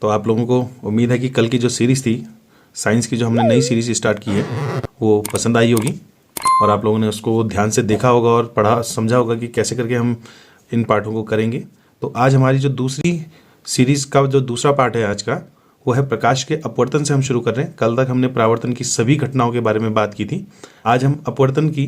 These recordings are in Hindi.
तो आप लोगों को उम्मीद है कि कल की जो सीरीज़ थी साइंस की, जो हमने नई सीरीज़ स्टार्ट की है, वो पसंद आई होगी और आप लोगों ने उसको ध्यान से देखा होगा और पढ़ा समझा होगा कि कैसे करके हम इन पार्टों को करेंगे। तो आज हमारी जो दूसरी सीरीज़ का जो दूसरा पार्ट है आज का, वो है प्रकाश के अपवर्तन से हम शुरू कर रहे हैं। कल तक हमने परावर्तन की सभी घटनाओं के बारे में बात की थी। आज हम अपवर्तन की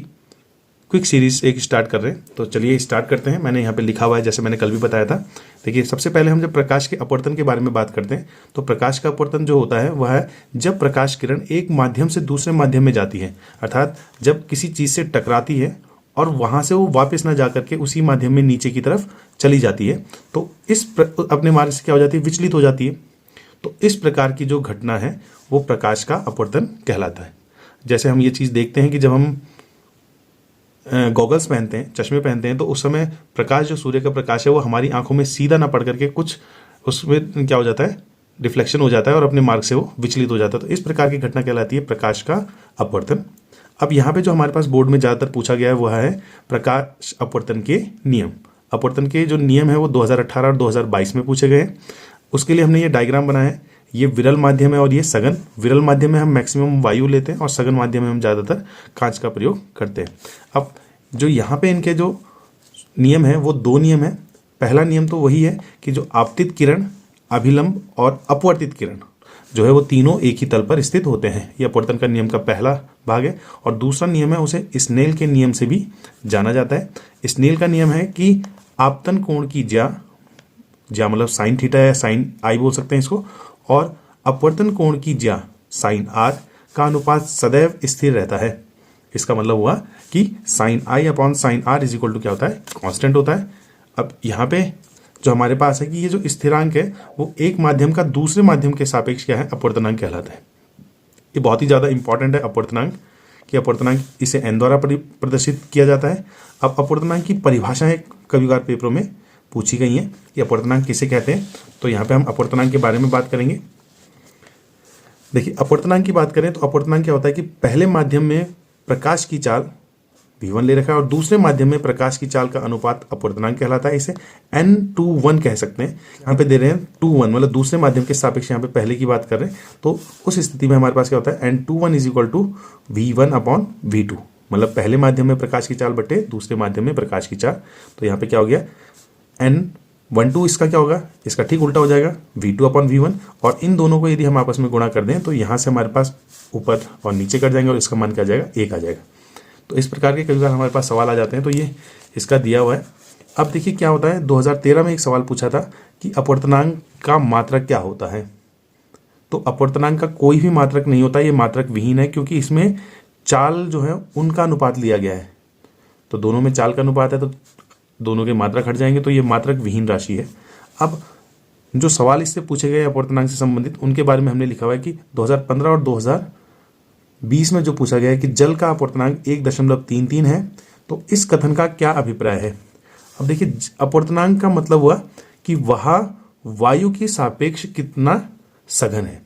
क्विक सीरीज एक स्टार्ट कर रहे हैं। तो चलिए स्टार्ट करते हैं। मैंने यहाँ पे लिखा हुआ है, जैसे मैंने कल भी बताया था। देखिए, सबसे पहले हम जब प्रकाश के अपवर्तन के बारे में बात करते हैं तो प्रकाश का अपवर्तन जो होता है वह है जब प्रकाश किरण एक माध्यम से दूसरे माध्यम में जाती है, अर्थात जब किसी चीज़ से टकराती है और वहाँ से वो वापस ना जा करके उसी माध्यम में नीचे की तरफ चली जाती है, तो अपने मार्ग से क्या हो जाती है, विचलित हो जाती है। तो इस प्रकार की जो घटना है वो प्रकाश का अपवर्तन कहलाता है। जैसे हम ये चीज़ देखते हैं कि जब हम गॉगल्स पहनते हैं, चश्मे पहनते हैं, तो उस समय प्रकाश, जो सूर्य का प्रकाश है, वो हमारी आंखों में सीधा ना पड़ करके कुछ उसमें क्या हो जाता है, रिफ्लेक्शन हो जाता है और अपने मार्ग से वो विचलित हो जाता है। तो इस प्रकार की घटना कहलाती है प्रकाश का अपवर्तन। अब यहाँ पे जो हमारे पास बोर्ड में ज़्यादातर पूछा गया है वह है प्रकाश अपवर्तन के नियम। अपवर्तन के जो नियम है वो 2018 और 2022 में पूछे गए हैं। उसके लिए हमने ये डायग्राम बनाया है। ये विरल माध्यम है और ये सघन। विरल माध्यम में हम मैक्सिमम वायु लेते हैं और सघन माध्यम में हम ज़्यादातर कांच का प्रयोग करते हैं। अब जो यहाँ पे इनके जो नियम है वो दो नियम है। पहला नियम तो वही है कि जो आपतित किरण, अभिलंब और अपवर्तित किरण जो है वो तीनों एक ही तल पर स्थित होते हैं। ये अपवर्तन का नियम का पहला भाग है। और दूसरा नियम है, उसे स्नेल के नियम से भी जाना जाता है। स्नेल का नियम है कि आपतन कोण की ज्या मतलब साइन थीटा या साइन आई बोल सकते हैं इसको, और अपवर्तन कोण की ज्या साइन आर का अनुपात सदैव स्थिर रहता है। इसका मतलब हुआ कि sine I upon sine R is equal to क्या होता है, कांस्टेंट होता है। अब यहाँ पे जो हमारे पास है कि ये जो स्थिरांक है वो एक माध्यम का दूसरे माध्यम के सापेक्ष क्या है, अपवर्तनांक कहलाता है। ये बहुत ही ज़्यादा इंपॉर्टेंट है अपवर्तनांक, कि अपवर्तनांक इसे एन द्वारा प्रदर्शित किया जाता है। अब अपवर्तनांक की परिभाषाएं कभी कभार पेपरों में पूछी गई हैं कि अपवर्तनांक किसे कहते हैं। तो यहाँ पे हम अपवर्तनांक के बारे में बात करेंगे। देखिए, अपवर्तनांक की बात करें तो अपवर्तनांक क्या होता है कि पहले माध्यम में प्रकाश की चाल v1 ले रखा है और दूसरे माध्यम में प्रकाश की चाल का अनुपात अपवर्तनांक कहलाता है। इसे n/1 कह सकते हैं। यहाँ पे दे रहे हैं 2:1, मतलब दूसरे माध्यम के सापेक्ष यहाँ पे पहले की बात कर रहे हैं। तो उस स्थिति में हमारे पास क्या होता है, n/2 is equal to v1/v2, मतलब पहले माध्यम में प्रकाश की चाल बटे दूसरे माध्यम में प्रकाश की चाल। तो यहाँ पे क्या हो गया, n12 इसका क्या होगा, इसका ठीक उल्टा हो जाएगा, v2/v1। और इन दोनों को यदि हम आपस में गुणा कर दें तो यहाँ से हमारे पास ऊपर और नीचे कर जाएंगे और इसका मान क्या आ जाएगा, 1 आ जाएगा। तो इस प्रकार के कई बार हमारे पास सवाल आ जाते हैं। तो ये इसका दिया हुआ है। अब देखिए क्या होता है, 2013 में एक सवाल पूछा था कि अपवर्तनांक का मात्रक क्या होता है। तो अपवर्तनांक का कोई भी मात्रक नहीं होता, ये मात्रक विहीन है, क्योंकि इसमें चाल जो है उनका अनुपात लिया गया है। तो दोनों में चाल का अनुपात है तो दोनों के मात्रक हट जाएंगे, तो ये मात्रक विहीन राशि है। अब जो सवाल इससे पूछे गए अपवर्तनांक से संबंधित, उनके बारे में हमने लिखा हुआ है कि 2015 और 2020 में जो पूछा गया है कि जल का अपवर्तनांक 1.33 है, तो इस कथन का क्या अभिप्राय है। अब देखिए, अपवर्तनांक का मतलब हुआ कि वह वायु के सापेक्ष कितना सघन है।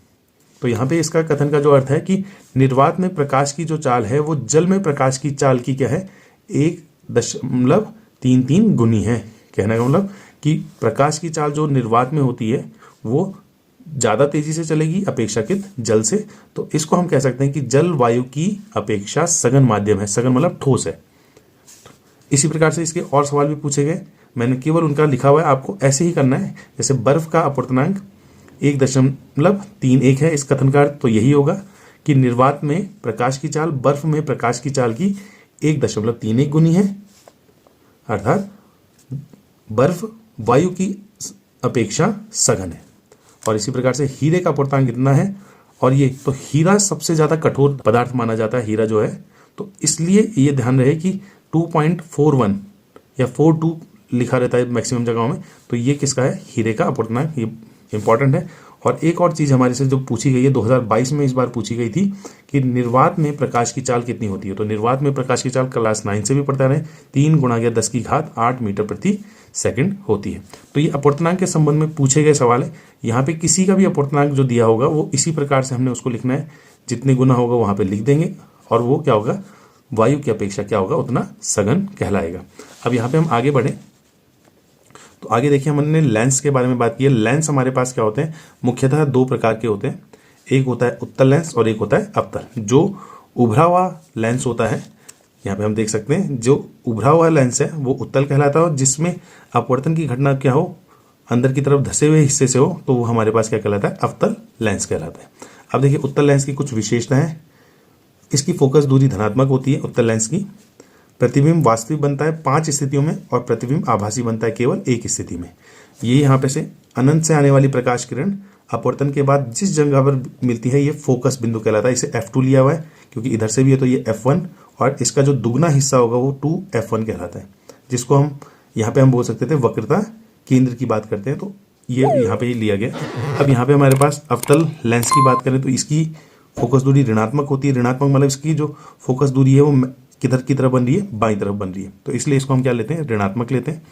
तो यहाँ पे इसका कथन का जो अर्थ है कि निर्वात में प्रकाश की जो चाल है वो जल में प्रकाश की चाल की क्या है, 1.33 गुनी है। कहने का मतलब कि प्रकाश की चाल जो निर्वात में होती है वो ज़्यादा तेजी से चलेगी अपेक्षाकृत जल से। तो इसको हम कह सकते हैं कि जल वायु की अपेक्षा सघन माध्यम है। सघन मतलब ठोस है। इसी प्रकार से इसके और सवाल भी पूछे गए, मैंने केवल उनका लिखा हुआ है, आपको ऐसे ही करना है। जैसे बर्फ का अपवर्तनांक 1.31 है, इस कथन का अर्थ तो यही होगा कि निर्वात में प्रकाश की चाल बर्फ में प्रकाश की चाल की 1.31 गुनी है, अर्थात बर्फ वायु की अपेक्षा सघन है। और इसी प्रकार से हीरे का अपवर्तनांक कितना है, और ये तो हीरा सबसे ज़्यादा कठोर पदार्थ माना जाता है, हीरा जो है। तो इसलिए ये ध्यान रहे कि 2.41 या 42 लिखा रहता है मैक्सिमम जगहों में। तो ये किसका है, हीरे का अपवर्तनांक, ये इंपॉर्टेंट है। और एक और चीज़ हमारे से जो पूछी गई है 2022 में इस बार पूछी गई थी कि निर्वात में प्रकाश की चाल कितनी होती है। तो निर्वात में प्रकाश की चाल क्लास 9 से भी पढ़ते रहे, 3 × 10⁸ मीटर प्रति सेकंड होती है। तो ये अपवर्तनांक के संबंध में पूछे गए सवाल है। यहाँ पे किसी का भी अपवर्तनांक जो दिया होगा वो इसी प्रकार से हमने उसको लिखना है, जितने गुना होगा वहाँ पे लिख देंगे और वो क्या होगा, वायु की अपेक्षा क्या होगा उतना सघन कहलाएगा। अब यहाँ पे हम आगे बढ़े तो आगे देखिए हमने लेंस के बारे में बात की है। लेंस हमारे पास क्या होते हैं, मुख्यतः दो प्रकार के होते हैं, एक होता है उत्तल लेंस और एक होता है अवतल। जो उभरा हुआ लेंस होता है, यहाँ पे हम देख सकते हैं, जो उभरा हुआ लेंस है वो उत्तल कहलाता है, और जिसमें अपवर्तन की घटना क्या हो, अंदर की तरफ धसे हुए हिस्से से हो, तो वो हमारे पास क्या कहलाता है, अवतल लेंस कहलाता है। अब देखिए उत्तल लेंस की कुछ विशेषताएं। इसकी फोकस दूरी धनात्मक होती है उत्तल लेंस की। प्रतिबिंब वास्तविक बनता है 5 स्थितियों में और प्रतिबिंब आभासी बनता है केवल 1 स्थिति में। ये यहाँ पे से अनंत से आने वाली प्रकाश किरण अपवर्तन के बाद जिस जगह पर मिलती है, ये फोकस बिंदु कहलाता है। इसे F2 लिया हुआ है क्योंकि इधर से भी है, तो ये F1, और इसका जो दुगना हिस्सा होगा वो 2F1 कहलाता है, जिसको हम यहाँ पे हम बोल सकते थे वक्रता केंद्र की बात करते हैं, तो ये यहाँ पे ही लिया गया। अब यहाँ पे हमारे पास अवतल लेंस की बात करें तो इसकी फोकस दूरी ऋणात्मक होती है। ऋणात्मक मतलब इसकी जो फोकस दूरी है वो किधर की तरफ बन रही है, बाईं तरफ बन रही है, तो इसलिए इसको हम क्या लेते हैं, ऋणात्मक लेते हैं।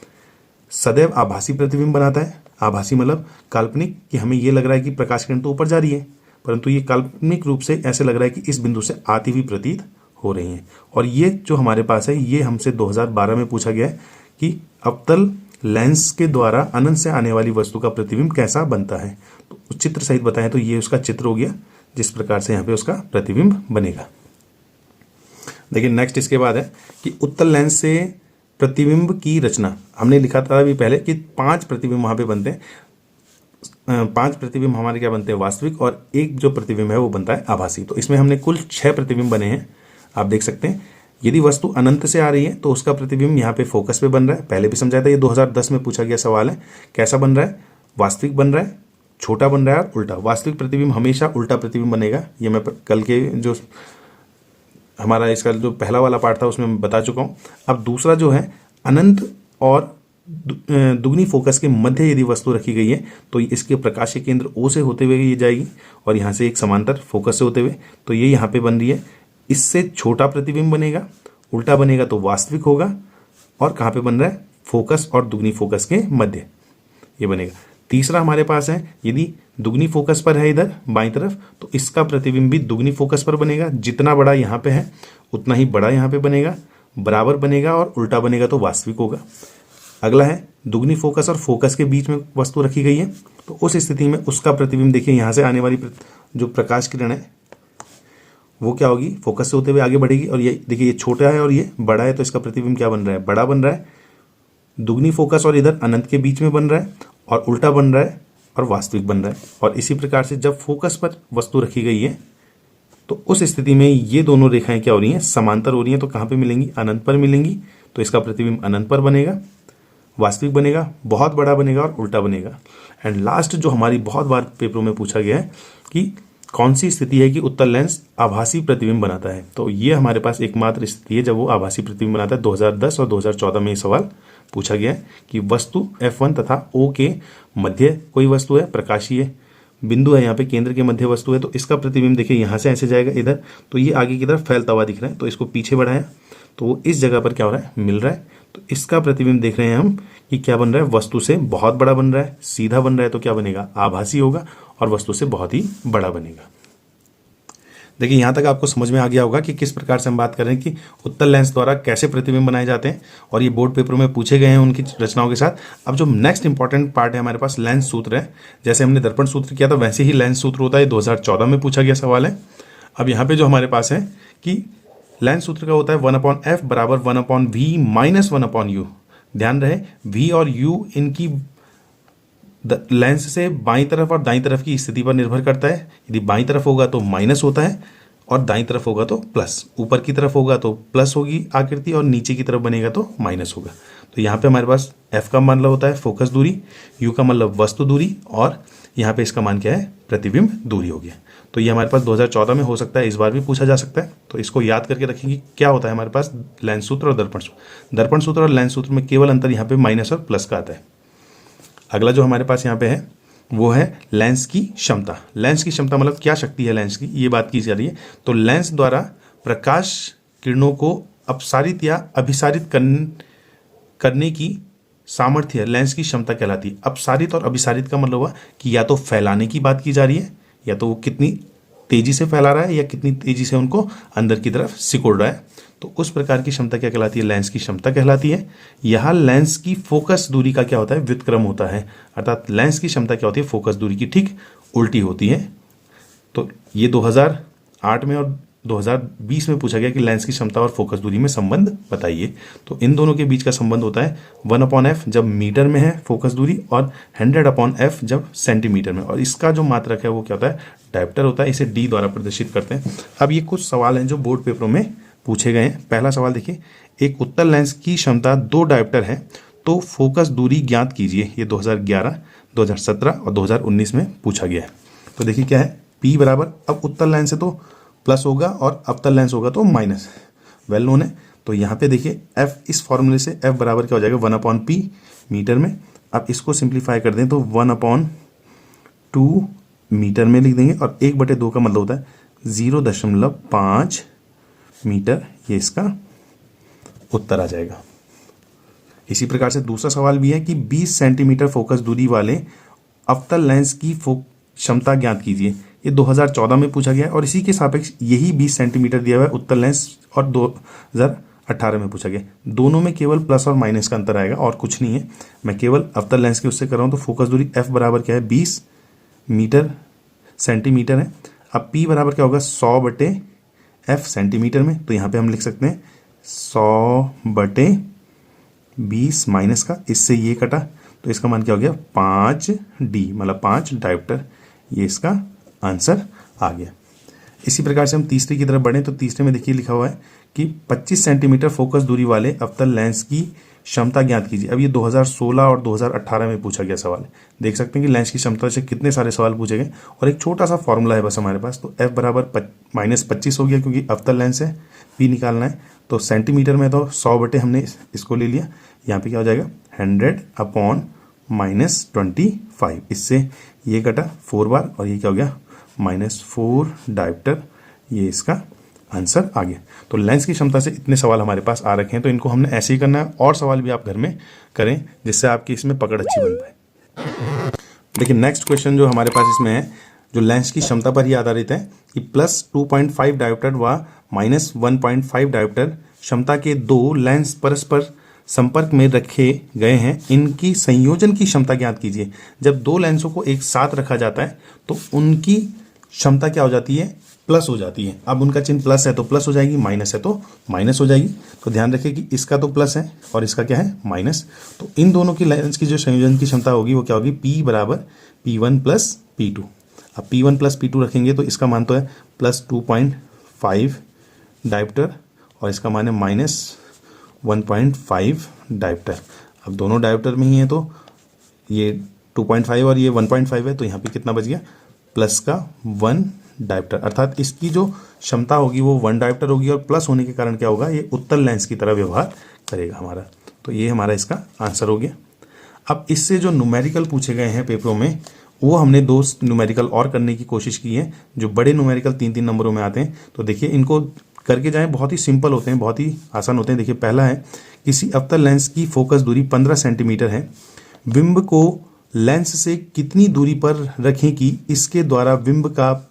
सदैव आभासी प्रतिबिंब बनाता है। आभासी मतलब काल्पनिक, कि हमें ये लग रहा है कि प्रकाश किरण तो ऊपर जा रही है, परंतु ये काल्पनिक रूप से ऐसे लग रहा है कि इस बिंदु से आती हुई प्रतीत हो रही है। और ये जो हमारे पास है, ये हमसे 2012 में पूछा गया है कि अवतल लेंस के द्वारा अनंत से आने वाली वस्तु का प्रतिबिंब कैसा बनता है। तो चित्र सहित बताएं तो ये उसका चित्र हो गया, जिस प्रकार से यहाँ पे उसका प्रतिबिंब बनेगा। देखिए नेक्स्ट इसके बाद है कि उत्तल लेंस से प्रतिबिंब की रचना। हमने लिखा था अभी पहले कि 5 प्रतिबिंब वहाँ पे बनते हैं। 5 प्रतिबिंब हमारे क्या बनते हैं, वास्तविक, और एक जो प्रतिबिंब है वो बनता है आभासी। तो इसमें हमने कुल 6 प्रतिबिंब बने हैं, आप देख सकते हैं। यदि वस्तु अनंत से आ रही है तो उसका प्रतिबिंब यहाँ पे फोकस पे बन रहा है। पहले भी समझाया था, ये 2010 में पूछा गया सवाल है। कैसा बन रहा है, वास्तविक बन रहा है, छोटा बन रहा है और उल्टा। वास्तविक प्रतिबिंब हमेशा उल्टा प्रतिबिंब बनेगा, ये मैं कल के जो हमारा इसका जो पहला वाला पार्ट था उसमें मैं बता चुका हूँ। अब दूसरा जो है, अनंत और दुगनी फोकस के मध्य यदि वस्तु रखी गई है तो इसके प्रकाश के केंद्र O से होते हुए ये जाएगी और यहाँ से एक समांतर फोकस से होते हुए, तो ये यहाँ पे बन रही है। इससे छोटा प्रतिबिंब बनेगा, उल्टा बनेगा तो वास्तविक होगा, और कहाँ पे बन रहा है, फोकस और दुगनी फोकस के मध्य ये बनेगा। तीसरा हमारे पास है, यदि दुगनी फोकस पर है इधर बाईं तरफ, तो इसका प्रतिबिंब भी दुगनी फोकस पर बनेगा। जितना बड़ा यहाँ पे है उतना ही बड़ा यहाँ पे बनेगा, बराबर बनेगा, और उल्टा बनेगा तो वास्तविक होगा। अगला है, दुगनी फोकस और फोकस के बीच में वस्तु रखी गई है, तो उस स्थिति में उसका प्रतिबिंब देखिए, यहाँ से आने वाली जो प्रकाश किरण है वो क्या होगी, फोकस से होते हुए आगे बढ़ेगी, और ये देखिए ये छोटा है और ये बड़ा है, तो इसका प्रतिबिंब क्या बन रहा है, बड़ा बन रहा है। दुगनी फोकस और इधर अनंत के बीच में बन रहा है, और उल्टा बन रहा है और वास्तविक बन रहा है। और इसी प्रकार से जब फोकस पर वस्तु रखी गई है तो उस स्थिति में ये दोनों रेखाएं क्या हो रही हैं, समांतर हो रही हैं। तो कहाँ पे मिलेंगी, अनंत पर मिलेंगी, तो इसका प्रतिबिंब अनंत पर बनेगा, वास्तविक बनेगा, बहुत बड़ा बनेगा और उल्टा बनेगा। एंड लास्ट जो हमारी बहुत बार पेपरों में पूछा गया है कि कौन सी स्थिति है कि उत्तल लेंस आभासी प्रतिबिंब बनाता है, तो ये हमारे पास एकमात्र स्थिति है जब वो आभासी प्रतिबिंब बनाता है। 2010 और 2014 में ये सवाल पूछा गया है कि वस्तु F1 तथा O के मध्य कोई वस्तु है, प्रकाशीय बिंदु है यहाँ पे, केंद्र के मध्य वस्तु है, तो इसका प्रतिबिंब देखिए यहाँ से ऐसे जाएगा इधर, तो ये आगे की तरफ फैलता हुआ दिख रहा है, तो इसको पीछे बढ़ाया तो वो इस जगह पर क्या हो रहा है, मिल रहा है। तो इसका प्रतिबिंब देख रहे हैं हम कि क्या बन रहा है, वस्तु से बहुत बड़ा बन रहा है, सीधा बन रहा है, तो क्या बनेगा, आभासी होगा, और वस्तु से बहुत ही बड़ा बनेगा। देखिए यहाँ तक आपको समझ में आ गया होगा कि किस प्रकार से हम बात कर रहे हैं कि उत्तल लेंस द्वारा कैसे प्रतिबिंब बनाए जाते हैं, और ये बोर्ड पेपरों में पूछे गए हैं उनकी रचनाओं के साथ। अब जो नेक्स्ट इंपॉर्टेंट पार्ट है हमारे पास, लेंस सूत्र है। जैसे हमने दर्पण सूत्र किया था वैसे ही लेंस सूत्र होता है, 2014 में पूछा गया सवाल है। अब यहाँ पे जो हमारे पास है कि लेंस सूत्र का होता है 1/f बराबर 1/v माइनस 1/u। ध्यान रहे v और u इनकी लेंस से बाईं तरफ और दाईं तरफ की स्थिति पर निर्भर करता है। यदि बाईं तरफ होगा तो माइनस होता है और दाईं तरफ होगा तो प्लस। ऊपर की तरफ होगा तो प्लस होगी आकृति और नीचे की तरफ बनेगा तो माइनस होगा। तो यहाँ पे हमारे पास f का मान होता है फोकस दूरी, u का मतलब वस्तु दूरी, और यहाँ पे इसका मान क्या है, प्रतिबिंब दूरी हो गया। तो ये हमारे पास 2014 में हो सकता है, इस बार भी पूछा जा सकता है। तो इसको याद करके रखेंगे क्या होता है हमारे पास, लेंस सूत्र और दर्पण सूत्र। दर्पण सूत्र और लेंस सूत्र में केवल अंतर यहाँ पे माइनस और प्लस का आता है। अगला जो हमारे पास यहाँ पे है वो है लेंस की क्षमता। लेंस की क्षमता मतलब क्या शक्ति है लेंस की, ये बात की जा रही है। तो लेंस द्वारा प्रकाश किरणों को अपसारित या अभिसारित करने की सामर्थ्य लेंस की क्षमता कहलाती है। अपसारित और अभिसारित का मतलब हुआ कि या तो फैलाने की बात की जा रही है, या तो वो कितनी तेजी से फैला रहा है या कितनी तेजी से उनको अंदर की तरफ सिकुड़ रहा है। तो उस प्रकार की क्षमता क्या कहलाती है? लेंस की क्षमता कहलाती है। यह लेंस की फोकस दूरी का क्या होता है? व्युत्क्रम होता है। अर्थात लेंस की क्षमता क्या होती है? फोकस दूरी की ठीक उल्टी होती है। तो ये 2008 में और 2020 में पूछा गया कि लेंस की क्षमता और फोकस दूरी में संबंध बताइए। तो इन दोनों के बीच का संबंध होता है 1/f जब मीटर में है फोकस दूरी, और 100/f जब सेंटीमीटर में। और इसका जो मात्रक है वो क्या होता है? डायप्टर होता है। इसे d द्वारा प्रदर्शित करते हैं। अब ये कुछ सवाल हैं जो बोर्ड पेपरों में पूछे गए हैं। पहला सवाल देखिए, एक उत्तल लेंस की क्षमता 2 डायप्टर है, तो फोकस दूरी ज्ञात कीजिए। ये 2011, 2017 और 2019 में पूछा गया है। तो देखिए क्या है, P बराबर, अब उत्तल लेंस है तो प्लस होगा और अवतल लेंस होगा तो माइनस, वेल नोन है। तो यहाँ पे देखिए F, इस फॉर्मूले से F बराबर क्या हो जाएगा? 1/P मीटर में। अब इसको सिंप्लीफाई कर दें तो 1/2 मीटर में लिख देंगे, और 1/2 का मतलब होता है 0.5 मीटर। ये इसका उत्तर आ जाएगा। इसी प्रकार से दूसरा सवाल भी है कि 20 सेंटीमीटर फोकस दूरी वाले अवतल लेंस की क्षमता ज्ञात कीजिए। ये 2014 में पूछा गया है, और इसी के सापेक्ष यही 20 सेंटीमीटर दिया हुआ है उत्तल लेंस, और 2018 में पूछा गया। दोनों में केवल प्लस और माइनस का अंतर आएगा और कुछ नहीं है। मैं केवल अवतल लेंस के उससे कर रहा हूँ। तो फोकस दूरी F बराबर क्या है? 20 मीटर सेंटीमीटर है। अब P बराबर क्या होगा? 100/F सेंटीमीटर में। तो यहाँ पे हम लिख सकते हैं 100/20 माइनस का, इससे ये कटा, तो इसका मान क्या हो गया? 5D, मतलब 5 डायप्टर। ये इसका आंसर आ गया। इसी प्रकार से हम तीसरे की तरफ बढ़ें तो तीसरे में देखिए लिखा हुआ है कि 25 सेंटीमीटर फोकस दूरी वाले अवतल लेंस की क्षमता ज्ञात कीजिए। अब ये 2016 और 2018 में पूछा गया सवाल है। देख सकते हैं कि लेंस की क्षमता से कितने सारे सवाल पूछे गए, और एक छोटा सा फॉर्मूला है बस हमारे पास। तो F बराबर -25 हो गया, क्योंकि अवतल लेंस है, P निकालना है। तो सेंटीमीटर में तो 100 हमने इसको ले लिया। यहाँ पे क्या हो जाएगा? 100/-25। इससे ये कटा 4 बार, और ये क्या हो गया? -4 डायप्टर। ये इसका आंसर आ गया। तो लेंस की क्षमता से इतने सवाल हमारे पास आ रखे हैं, तो इनको हमने ऐसे ही करना है। और सवाल भी आप घर में करें, जिससे आपकी इसमें पकड़ अच्छी बन पाए। देखिए नेक्स्ट क्वेश्चन जो हमारे पास इसमें है, जो लेंस की क्षमता पर ही आधारित है, कि +2.5 डायोप्टर व -1.5 डायोप्टर क्षमता के 2 लेंस परस्पर संपर्क में रखे गए हैं, इनकी संयोजन की क्षमता ज्ञात कीजिए। जब 2 लेंसों को एक साथ रखा जाता है तो उनकी क्षमता क्या हो जाती है? प्लस हो जाती है। अब उनका चिन्ह प्लस है तो प्लस हो जाएगी, माइनस है तो माइनस हो जाएगी। तो ध्यान रखिए कि इसका तो प्लस है और इसका क्या है? माइनस। तो इन दोनों की लेंस की जो संयोजन की क्षमता होगी वो क्या होगी? P बराबर P1 + P2। अब P1 + P2 रखेंगे तो इसका मान तो है +2.5 डायोप्टर, और इसका मान है -1.5 डायोप्टर। अब दोनों डायोप्टर में ही है तो ये 2.5 और ये 1.5 है, तो यहाँ पे कितना बच गया? प्लस का 1 डायोप्टर। अर्थात इसकी जो क्षमता होगी वो 1 डायोप्टर होगी, और प्लस होने के कारण क्या होगा? ये उत्तल लेंस की तरह व्यवहार करेगा हमारा। तो ये हमारा इसका आंसर हो गया। अब इससे जो न्यूमेरिकल पूछे गए हैं पेपरों में, वो हमने 2 न्यूमेरिकल और करने की कोशिश की है, जो बड़े न्यूमेरिकल 3-3 नंबरों में आते हैं। तो देखिए इनको करके जाएं, बहुत ही सिंपल होते हैं, बहुत ही आसान होते हैं। देखिए पहला है, किसी अवतल लेंस की फोकस दूरी 15 सेंटीमीटर है, बिंब को लेंस से कितनी दूरी पर रखें कि इसके द्वारा बिंब का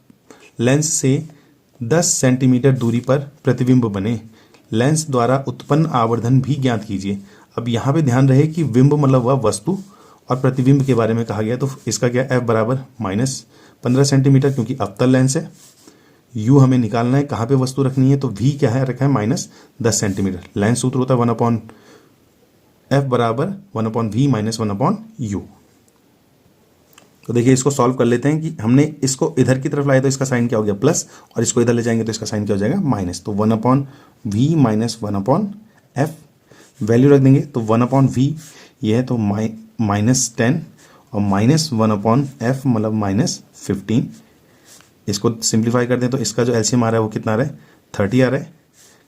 लेंस से 10 सेंटीमीटर दूरी पर प्रतिबिंब बने। लेंस द्वारा उत्पन्न आवर्धन भी ज्ञात कीजिए। अब यहाँ पे ध्यान रहे कि बिंब मतलब वह वस्तु, और प्रतिबिंब के बारे में कहा गया। तो इसका क्या? F बराबर -15 सेंटीमीटर, क्योंकि अवतल लेंस है। U हमें निकालना है, कहाँ पे वस्तु रखनी है, तो V क्या है? रखा है -10 सेंटीमीटर। लेंस सूत्र होता है 1/F बराबर 1/V - 1/U। तो देखिए इसको सॉल्व कर लेते हैं कि हमने इसको इधर की तरफ लाया तो इसका साइन क्या हो गया? प्लस, और इसको इधर ले जाएंगे तो इसका साइन क्या हो जाएगा? माइनस। तो 1/V - 1/F वैल्यू रख देंगे। तो 1/V ये है तो -10, और -1/F मतलब -15। इसको सिंप्लीफाई कर दें तो इसका जो एलसीएम आ रहा है वो कितना आ रहा है? 30 आ रहा है।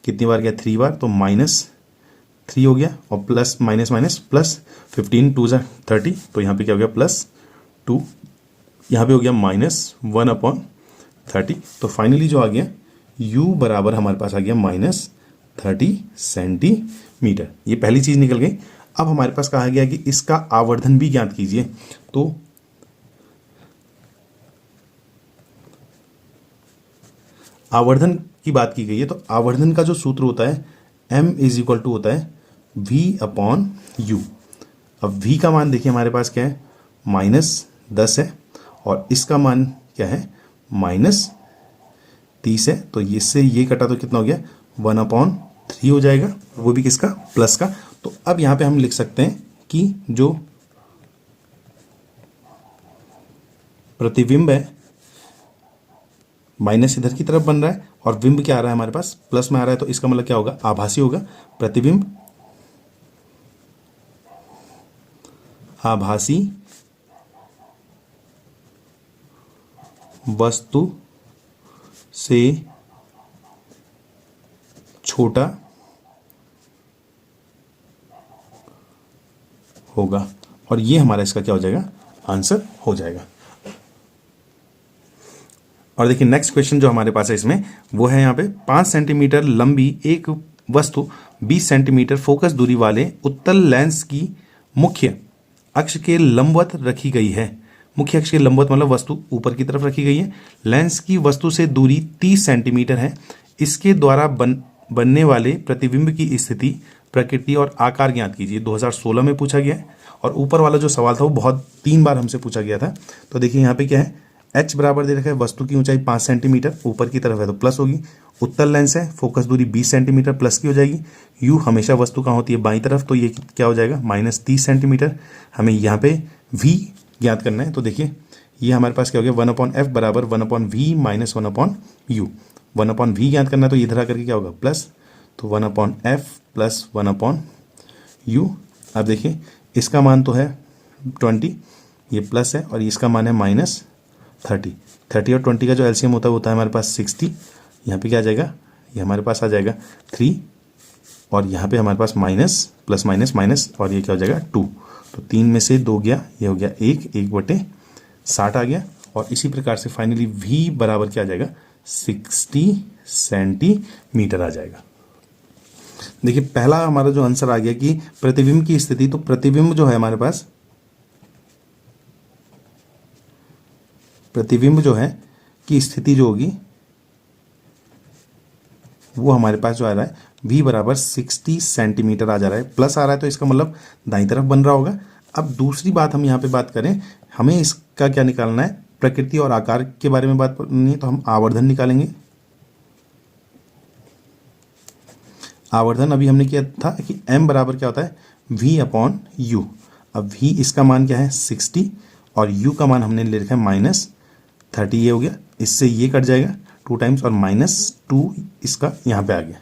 कितनी बार गया? 3 बार, तो -3 हो गया, और प्लस माइनस माइनस प्लस 15 2 = 30। तो यहाँ पे क्या हो गया? +2। यहाँ पे हो गया -1/30। तो फाइनली जो आ गया U बराबर हमारे पास आ गया -30 सेंटीमीटर। ये पहली चीज़ निकल गई। अब हमारे पास कहा गया कि इसका आवर्धन भी ज्ञात कीजिए। तो आवर्धन की बात की गई है, तो आवर्धन का जो सूत्र होता है m इज इक्वल टू होता है v अपॉन u। अब v का मान देखिए हमारे पास क्या है, -10 है, और इसका मान क्या है, -30 है। तो इससे ये कटा तो कितना हो गया, 1/3 हो जाएगा, वो भी किसका, प्लस का। तो अब यहाँ पे हम लिख सकते हैं कि जो प्रतिबिंब है माइनस इधर की तरफ बन रहा है और बिंब क्या आ रहा है हमारे पास, प्लस में आ रहा है, तो इसका मतलब क्या होगा, आभासी होगा। प्रतिबिंब आभासी वस्तु से छोटा होगा, और ये हमारा इसका क्या हो जाएगा, आंसर हो जाएगा। और देखिए नेक्स्ट क्वेश्चन जो हमारे पास है इसमें वो है यहाँ पे 5 सेंटीमीटर लंबी एक वस्तु 20 सेंटीमीटर फोकस दूरी वाले उत्तल लेंस की मुख्य अक्ष के लंबवत रखी गई है। मुख्य अक्ष के लंबवत मतलब वस्तु ऊपर की तरफ रखी गई है। लेंस की वस्तु से दूरी 30 सेंटीमीटर है। इसके द्वारा बनने वाले प्रतिबिंब की स्थिति, प्रकृति और आकार ज्ञात कीजिए। 2016 में पूछा गया है, और ऊपर वाला जो सवाल था वो बहुत 3 बार हमसे पूछा गया था। तो देखिए यहाँ पे क्या है, h बराबर दे रखा है, वस्तु की ऊंचाई 5 सेंटीमीटर ऊपर की तरफ है तो प्लस होगी, उत्तल लेंस है, फोकस दूरी 20 सेंटीमीटर प्लस की हो जाएगी, u हमेशा वस्तु कहाँ होती है, बाईं तरफ, तो ये क्या हो जाएगा, -30 सेंटीमीटर। हमें यहाँ पे v ज्ञात करना है। तो देखिए ये हमारे पास क्या हो गया, 1/f बराबर 1/v माइनस 1/u। 1/v ज्ञात करना है तो इधर आकर के क्या होगा, प्लस, तो 1/f प्लस 1/u। अब देखिए इसका मान तो है 20, ये प्लस है, और इसका मान है -30। 30 और 20 का जो एलसीएम होता है हमारे पास 60। यहाँ पे क्या आ जाएगा, ये हमारे पास आ जाएगा 3, और यहाँ पे हमारे पास माइनस प्लस माइनस माइनस, और ये क्या हो जाएगा 2। तो 3 में से 2 गया, ये हो गया 1/60 आ गया। और इसी प्रकार से फाइनली v बराबर क्या आ जाएगा, 60 सेंटीमीटर आ जाएगा। देखिए पहला हमारा जो आंसर आ गया कि प्रतिबिंब की स्थिति, तो प्रतिबिंब जो है हमारे पास, प्रतिबिंब जो है की स्थिति जो होगी वो हमारे पास जो आ रहा है v बराबर 60 सेंटीमीटर आ जा रहा है, प्लस आ रहा है, तो इसका मतलब दाईं तरफ बन रहा होगा। अब दूसरी बात हम यहाँ पे बात करें, हमें इसका क्या निकालना है, प्रकृति और आकार के बारे में बात करनी है, तो हम आवर्धन निकालेंगे। आवर्धन अभी हमने किया था कि m बराबर क्या होता है, v/u। अब v इसका मान क्या है 60, और u का मान हमने ले रखा है -30, ये हो गया, इससे ये कट जाएगा 2 टाइम्स, और -2 इसका यहाँ पे आ गया।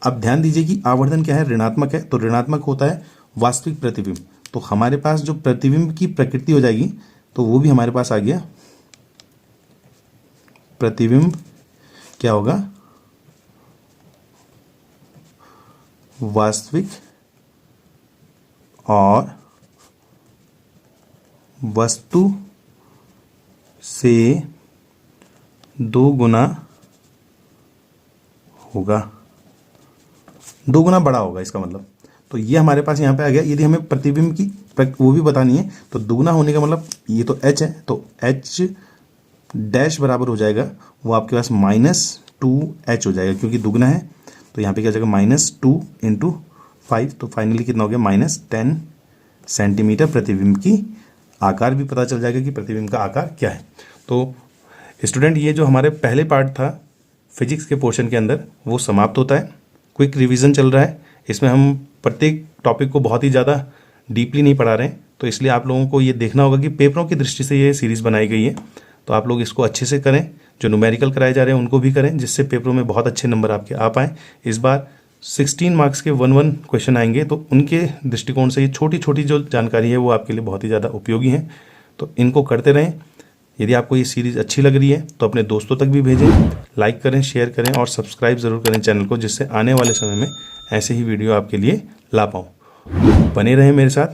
अब ध्यान दीजिए कि आवर्धन क्या है, ऋणात्मक है, तो ऋणात्मक होता है वास्तविक प्रतिबिंब। तो हमारे पास जो प्रतिबिंब की प्रकृति हो जाएगी तो वो भी हमारे पास आ गया, प्रतिबिंब क्या होगा, वास्तविक और वस्तु से 2 गुना होगा, 2 गुना बड़ा होगा इसका मतलब। तो ये हमारे पास यहाँ पे आ गया। यदि हमें प्रतिबिंब की वो भी बतानी है तो दुगना होने का मतलब, ये तो h है, तो h डैश बराबर हो जाएगा वो आपके पास -2h हो जाएगा, क्योंकि दुगना है। तो यहाँ पे क्या हो जाएगा, -2 × 5, तो फाइनली कितना हो गया, -10 सेंटीमीटर। प्रतिबिंब की आकार भी पता चल जाएगा कि प्रतिबिंब का आकार क्या है। तो स्टूडेंट ये जो हमारे पहले पार्ट था फिजिक्स के पोर्शन के अंदर वो समाप्त होता है। क्विक रिवीजन चल रहा है, इसमें हम प्रत्येक टॉपिक को बहुत ही ज़्यादा डीपली नहीं पढ़ा रहे हैं, तो इसलिए आप लोगों को ये देखना होगा कि पेपरों की दृष्टि से ये सीरीज़ बनाई गई है। तो आप लोग इसको अच्छे से करें, जो न्यूमेरिकल कराए जा रहे हैं उनको भी करें, जिससे पेपरों में बहुत अच्छे नंबर आपके आ पाएँ। इस बार 16 मार्क्स के 1 क्वेश्चन आएंगे, तो उनके दृष्टिकोण से ये छोटी छोटी जो जानकारी है वो आपके लिए बहुत ही ज़्यादा उपयोगी है। तो इनको करते रहें। यदि आपको ये सीरीज़ अच्छी लग रही है तो अपने दोस्तों तक भी भेजें, लाइक करें, शेयर करें और सब्सक्राइब ज़रूर करें चैनल को, जिससे आने वाले समय में ऐसे ही वीडियो आपके लिए ला पाऊँ। बने रहें मेरे साथ।